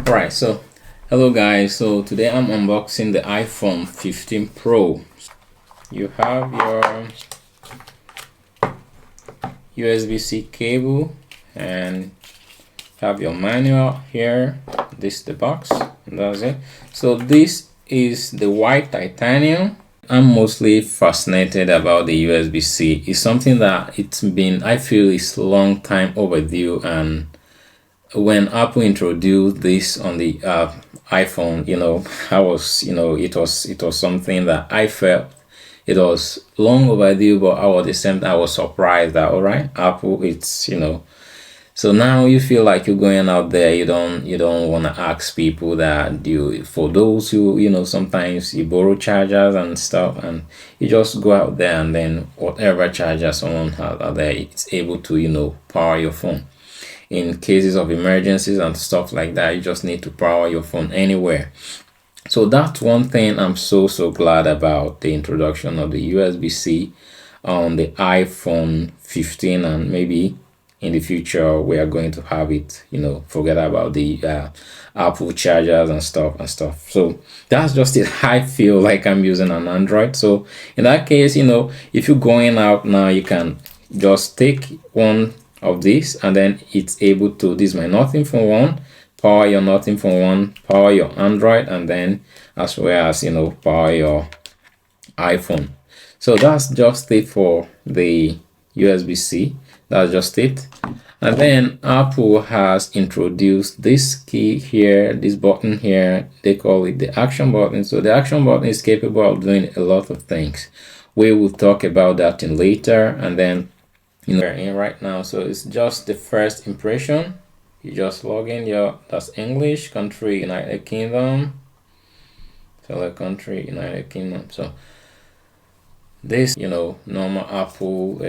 Alright, so hello guys. So today I'm unboxing the iPhone 15 Pro. You have your USB-C cable and have your manual here. This is the box, and that's it. So this is the white titanium. I'm mostly fascinated about the USB-C. It's something that I feel is long time overdue, and when Apple introduced this on the iPhone, it was something that I felt it was long overdue, but at the same time I was surprised that, all right, Apple, so now you feel like you're going out there, you don't want to ask people that do, for those who, sometimes you borrow chargers and stuff, and you just go out there and then whatever charger someone has out there, it's able to, power your phone. In cases of emergencies and stuff like that, you just need to power your phone anywhere. So that's one thing I'm so glad about the introduction of the USB-C on the iPhone 15, and maybe in the future we are going to have it, forget about the Apple chargers and stuff. So that's just it. I feel like I'm using an Android. So in that case, if you're going out now, you can just take one of this, and then it's able to, this is my Nothing Phone 1, power your Nothing Phone 1, power your Android, and then as well as power your iPhone. So that's just it for the USB-C. That's just it. And then Apple has introduced this key here, this button here. They call it the action button. So the action button is capable of doing a lot of things. We will talk about that in later. And then we're in right now, so it's just the first impression. You just log in that's English, country United Kingdom, select country United Kingdom. So this normal Apple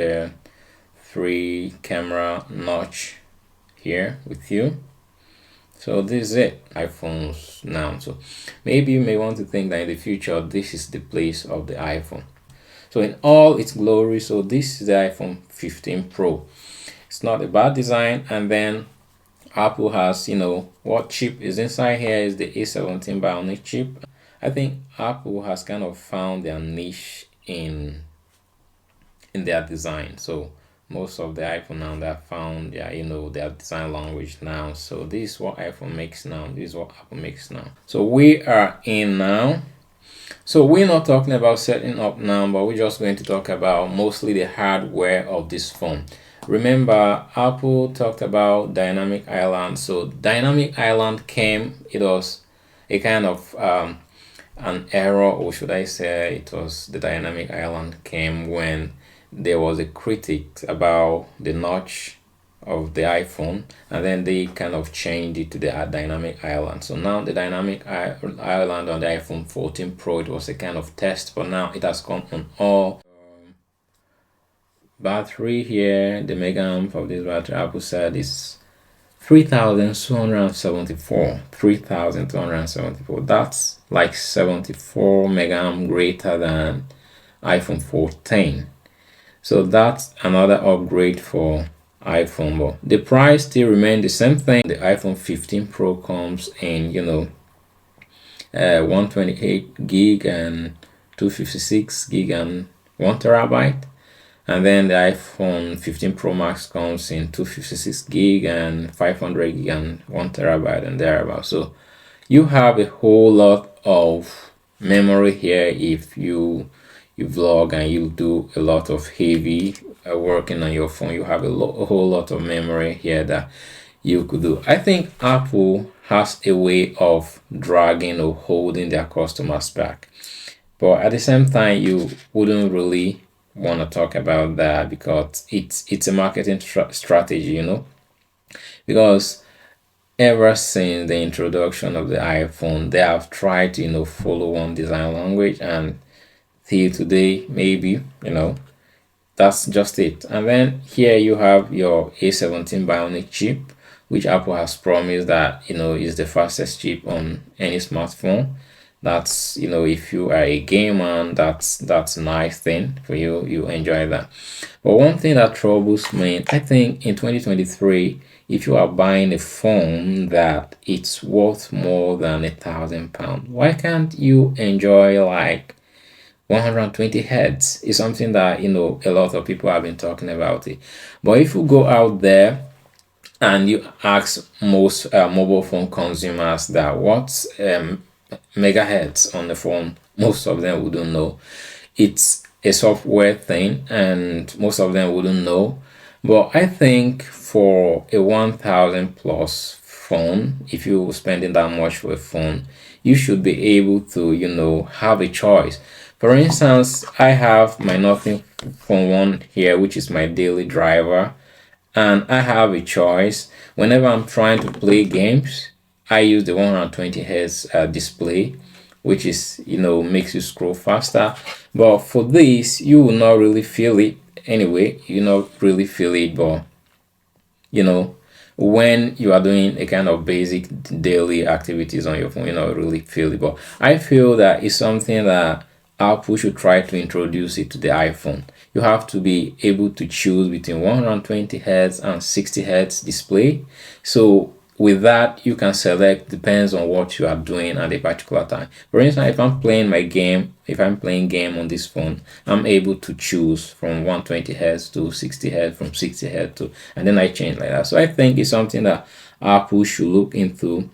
free camera notch here with you. So this is it, iPhones now. So maybe you may want to think that in the future this is the place of the iPhone. So in all its glory, so this is the iPhone 15 Pro. It's not a bad design. And then Apple has, what chip is inside here is the A17 Bionic chip. I think Apple has kind of found their niche in their design. So most of the iPhone now, they have found their design language now. So this is what iPhone makes now. This is what Apple makes now. So we are in now. So we're not talking about setting up now, but we're just going to talk about mostly the hardware of this phone. Remember, Apple talked about Dynamic Island. So Dynamic Island came, it was a kind of an error, or should I say it was the Dynamic Island came when there was a critic about the notch of the iPhone, and then they kind of changed it to the dynamic island. So now the dynamic island on the iPhone 14 Pro, it was a kind of test, but now it has come on all. Battery here, the mega amp of this battery, Apple said is 3274. 3274, that's like 74 mega amp greater than iPhone 14. So that's another upgrade for iPhone, but the price still remains the same thing. The iPhone 15 Pro comes in 128 gig and 256 gig and 1 terabyte, and then the iPhone 15 Pro Max comes in 256 gig and 500 gig and 1 terabyte and thereabout. So you have a whole lot of memory here if you vlog and you do a lot of heavy working on your phone. You have a whole lot of memory here that you could do. I think Apple has a way of dragging or holding their customers back, but at the same time you wouldn't really want to talk about that because it's a marketing strategy, because ever since the introduction of the iPhone, they have tried to follow one design language, and till today, maybe, that's just it. And then here you have your A17 Bionic chip, which Apple has promised that is the fastest chip on any smartphone. That's if you are a gamer, that's a nice thing for you. You enjoy that. But one thing that troubles me, I think in 2023, if you are buying a phone that it's worth more than £1,000, why can't you enjoy like 120 hertz? Is something that a lot of people have been talking about it. But if you go out there and you ask most mobile phone consumers that what's megahertz on the phone, most of them wouldn't know. It's a software thing, and most of them wouldn't know. But I think for a 1000 plus phone, if you're spending that much for a phone, you should be able to, have a choice. For instance, I have my Nothing Phone 1 here, which is my daily driver, and I have a choice. Whenever I'm trying to play games, I use the 120 hertz display, which is makes you scroll faster. But for this, you will not really feel it anyway. You not really feel it, but you know when you are doing a kind of basic daily activities on your phone, you not really feel it. But I feel that it's something that Apple should try to introduce it to the iPhone. You have to be able to choose between 120 hertz and 60 hertz display. So with that, you can select, depends on what you are doing at a particular time. For instance, if I'm playing my game, if I'm playing game on this phone, I'm able to choose from 120 hertz to 60 hertz, from 60 hertz to, and then I change like that. So I think it's something that Apple should look into.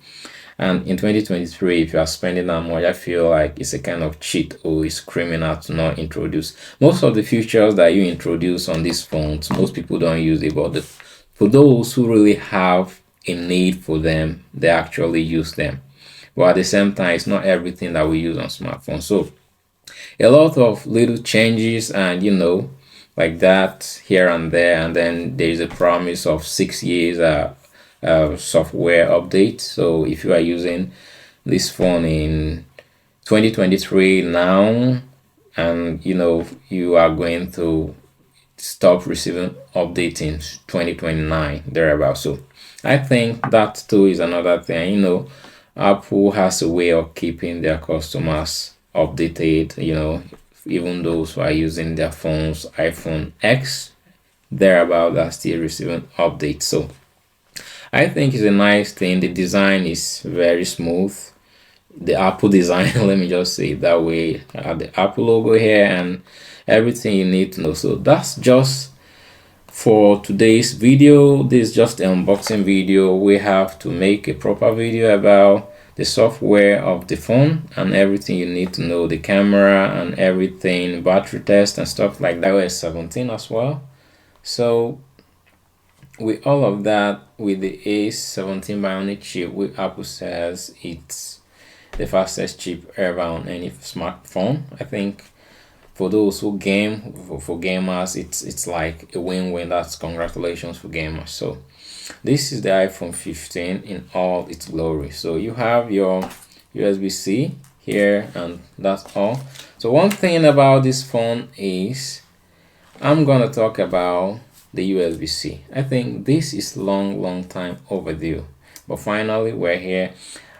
And in 2023, if you are spending that much, I feel like it's a kind of cheat, or it's criminal to not introduce most of the features that you introduce on these phones. Most people don't use it, but for those who really have a need for them, they actually use them. But at the same time, it's not everything that we use on smartphones. So a lot of little changes, and like that here and there, and then there is a promise of 6 years software update. So if you are using this phone in 2023 now, and you are going to stop receiving updates in 2029 thereabouts. So I think that too is another thing. Apple has a way of keeping their customers updated. Even those who are using their phones, iPhone X thereabout, are still receiving updates. So I think it's a nice thing. The design is very smooth. The Apple design, let me just say it that way. The Apple logo here and everything you need to know. So that's just for today's video. This is just an unboxing video. We have to make a proper video about the software of the phone and everything you need to know, the camera and everything, battery test and stuff like that. iOS 17 as well. So with all of that, with the A17 Bionic chip, with Apple says it's the fastest chip ever on any smartphone. I think for those who game, for gamers, it's like a win-win. That's congratulations for gamers. So this is the iPhone 15 in all its glory. So you have your USB-C here, and that's all. So one thing about this phone is I'm gonna talk about the USB-C. I think this is long time overdue, but finally we're here.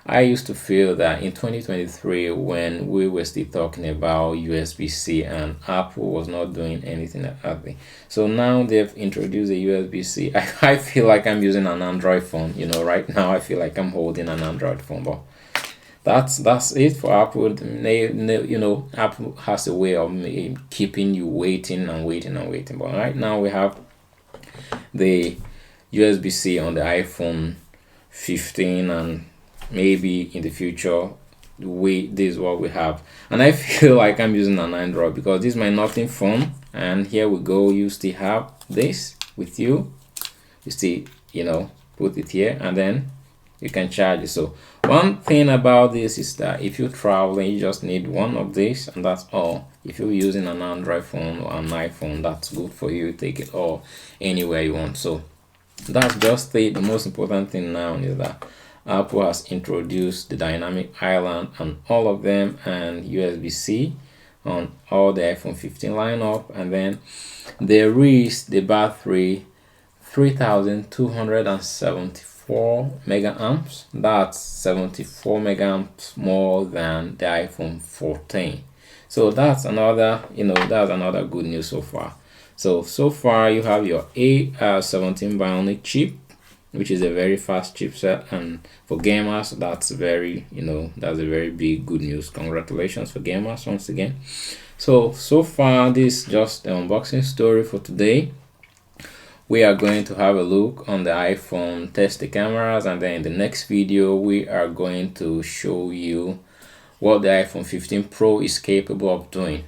I used to feel that in 2023, when we were still talking about USB-C and Apple was not doing anything about it. So now they've introduced a USB-C. I feel like I'm using an Android phone. Right now I feel like I'm holding an Android phone, but that's it for Apple. Apple has a way of keeping you waiting and waiting and waiting. But right now we have the USB-C on the iPhone 15, and maybe in the future this is what we have. And I feel like I'm using an Android because this is my Nothing phone, and here we go. You still have this with you. You still put it here, and then you can charge it. So one thing about this is that if you're traveling, you just need one of these, and that's all. If you're using an Android phone or an iPhone, that's good for you. Take it all anywhere you want. So that's just it. The most important thing now is that Apple has introduced the dynamic island on all of them, and USB-C on all the iPhone 15 lineup. And then there is the battery, 3274 mega amps. That's 74 mega amps more than the iPhone 14. So that's another good news so far. So far you have your A17 Bionic chip, which is a very fast chipset, and for gamers, that's very, that's a very big good news. Congratulations for gamers once again. So far, this is just the unboxing story for today. We are going to have a look on the iPhone, test the cameras, and then in the next video we are going to show you what the iPhone 15 Pro is capable of doing.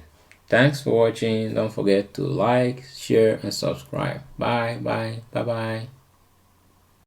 Thanks for watching. Don't forget to like, share, and subscribe. Bye bye.